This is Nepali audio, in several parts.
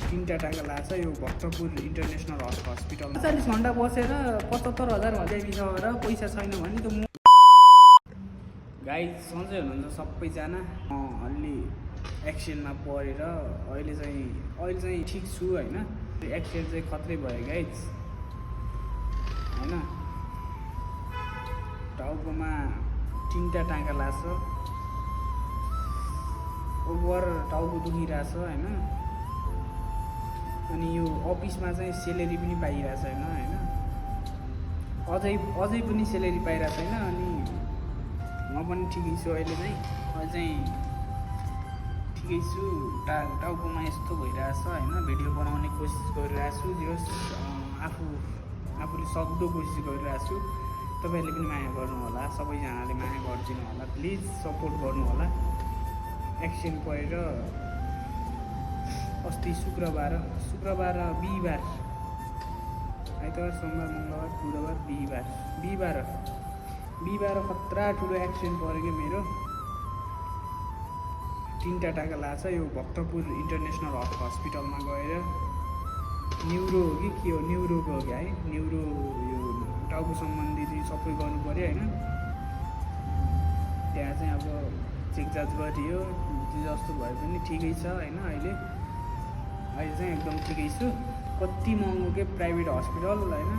तीनटा टाका लाग्छ यो भक्तपुर इन्टरनेसनल हस्पिटल 40 घण्टा बसेर 75,000 भन्दै बिसाएर पैसा छैन भने त गाइज सन्चै हुनुहुन्छ सबैजना। अलि एक्सिडेन्टमा परेर अहिले चाहिँ ठिक छु होइन। एक्सिडेन्ट चाहिँ खत्रै भयो गाइज होइन। टाउकोमा 3टा टाँका लाग्छ, ओभर टाउको दुखिरहेछ होइन। अनि यो अफिसमा चाहिँ सेलेरी पनि पाइरहेको छैन होइन। अझै पनि सेलेरी पाइरहेको छैन। अनि म पनि ठिकै छु अहिले चाहिँ ठिकै छु। टाउकोमा यस्तो भइरहेछ होइन। भिडियो बनाउने कोसिस गरिरहेको छु, जो आफूले सक्दो कोसिस गरिरहेको छु। तपाईँहरूले पनि माया गर्नु होला, सबैजनाले माया गरिदिनु होला, प्लिज सपोर्ट गर्नु होला। एक्सिडेन्ट परेर अस्ति शुक्रबार बिहिबार, आइतबार, सोमबार, मङ्गलबार, बुधबार, बिहिबार खतरा ठुलो एक्सिडेन्ट पऱ्यो कि मेरो। 3टा टाका लाग्छ। यो भक्तपुर इन्टरनेसनल हस्पिटलमा गएर न्युरो हो कि के हो, न्युरोको हो क्या है। न्युरो यो टाउको सम्बन्धी सबै गर्नु पऱ्यो होइन। त्यहाँ चाहिँ अब चेकजाच गरियो, जस्तो भए पनि ठिकै छ होइन। अहिले चाहिँ एकदम ठिकै छु। कति महँगो के प्राइभेट हस्पिटल होइन।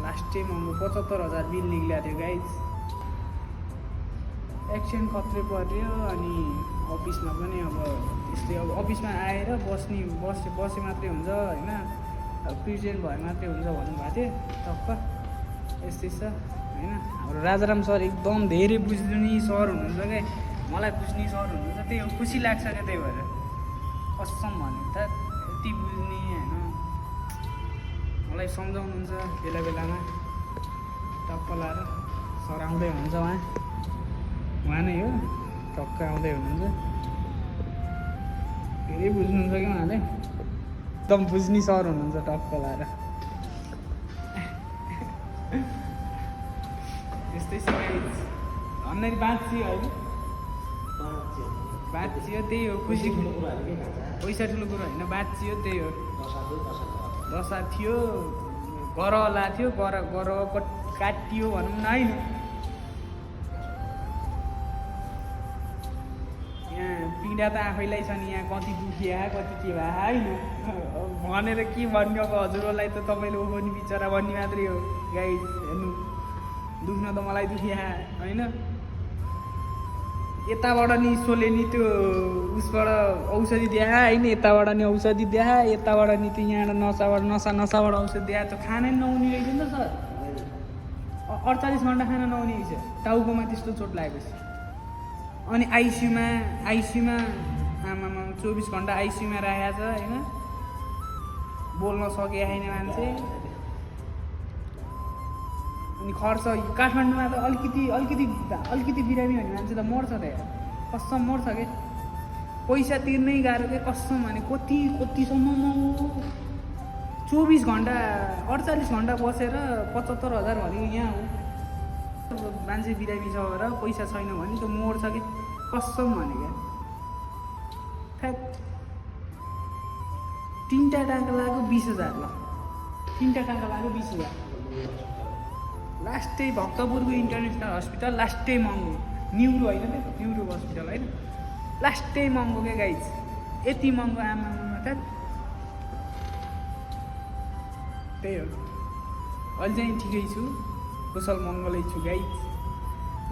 लास्टै महँगो 75,000 बिल निक्लिएको थियो गाइज। एक्सिडेन्ट खत्रै पऱ्यो। अनि अफिसमा पनि अब त्यस्तै, अब अफिसमा आएर बसे मात्रै हुन्छ होइन। अब प्रेसिडेन्ट भए मात्रै हुन्छ भन्नुभएको थियो। टक्क यस्तै छ होइन। हाम्रो राजाराम सर एकदम धेरै बुझ्ने सर हुनुहुन्छ क्या, मलाई बुझ्ने सर हुनुहुन्छ। त्यही हो, खुसी लाग्छ क्या। त्यही भएर कसम भन्नु त यति बुझ्ने होइन, मलाई सम्झाउनुहुन्छ बेलामा टक्क लाएर। सर आउँदै हुनुहुन्छ, उहाँ नै हो, टक्क आउँदै हुनुहुन्छ। धेरै बुझ्नुहुन्छ कि उहाँले, एकदम बुझ्ने सर हुनुहुन्छ टक्क लाएर। यस्तै छ भन्ने बाँचियो होइन, बाँचियो। त्यही हो खुसी, पैसा ठुलो कुरो होइन, बाँचियो त्यही हो। दशा थियो, गरला थियो, गर काटियो भनौँ न होइन। यहाँ पीडा त आफैलाई छ नि, यहाँ कति दुखिया कति के भए होइन भनेर के भन्ने। अब हजुरहरूलाई त तपाईँले ओहो नि बिचरा भन्ने मात्रै हो गाइज। हेर्नु, दुख्न त मलाई दुखिया होइन। यताबाट नि ईश्वरले नि त्यो उसबाट औषधि दिए होइन, यताबाट नि औषधि दिए, यताबाट नि त्यो यहाँ नसाबाट औषधि दिए। त खानै नहुने रहेछ नि त सर। 48 घन्टा खाना नहुने रहेछ टाउकोमा त्यस्तो चोट लागेपछि। अनि आइसियुमा आमामा 24 घन्टा आइसियुमा राखेको छ होइन। बोल्न सके छैन मान्छे। अनि खर्च काठमाडौँमा त अलिकति बिरामी भन्ने मान्छे त मर्छ त यार, कसम मर्छ क्या। पैसा तिर्नै गाह्रो क्या कसम। भने कतिसम्म 24 घन्टा 48 घन्टा बसेर 75,000 भनेको यहाँ हो। मान्छे बिरामी छ र पैसा छैन भने त मर्छ कि कसम भनेको। 3टा टाका लाग्यो 20,000 ल। 3टा टाका लाग्यो 20,000। लास्टै भक्तपुरको इन्टरनेसनल हस्पिटल लास्टै महँगो। न्युरो होइन त, न्युरो हस्पिटल होइन, लास्टै महँगो क्या गाइज। यति महँगो आमामा त त्यही हो। अहिले चाहिँ ठिकै छु, कुशल मङ्गलै छु guys.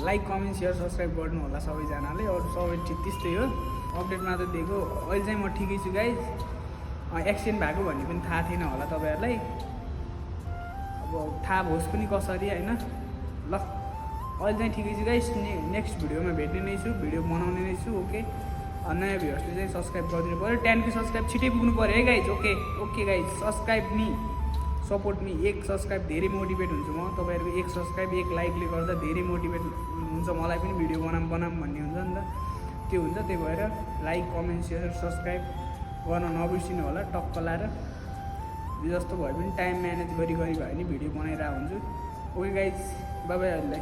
Like comment share subscribe गर्नु होला सबैजनाले। अरू सबै त्यस्तै हो, अपडेटमा त दिएको। अहिले चाहिँ म ठिकै छु गाइज। एक्सिडेन्ट भएको भन्ने पनि थाहा थिएन होला तपाईँहरूलाई। अब थाहा होस् पनि कसरी होइन। ल अहिले चाहिँ ठिकै छु गाइस। नेक्स्ट भिडियोमा भेट्ने नै छु, भिडियो बनाउने नै छु। ओके, नयाँ भ्युअर्सले चाहिँ सब्सक्राइब गरिदिनु पऱ्यो। 10K सब्सक्राइब छिटै पुग्नु पऱ्यो है guys. Okay guys, subscribe me, support me. 1 subscribe धेरै मोटिभेट हुन्छु म। तपाईँहरूको 1 सब्सक्राइब 1 लाइकले गर्दा धेरै मोटिभेट हुन्छ, मलाई पनि भिडियो बनाऊँ भन्ने हुन्छ नि त, त्यो हुन्छ। त्यही भएर लाइक कमेन्ट सेयर सब्सक्राइब गर्न नबिर्सिनु होला टक्क लाएर। जस्तो भए पनि टाइम म्यानेज गरी भए पनि भिडियो बनाइरहेको हुन्छु। Okay guys, by by.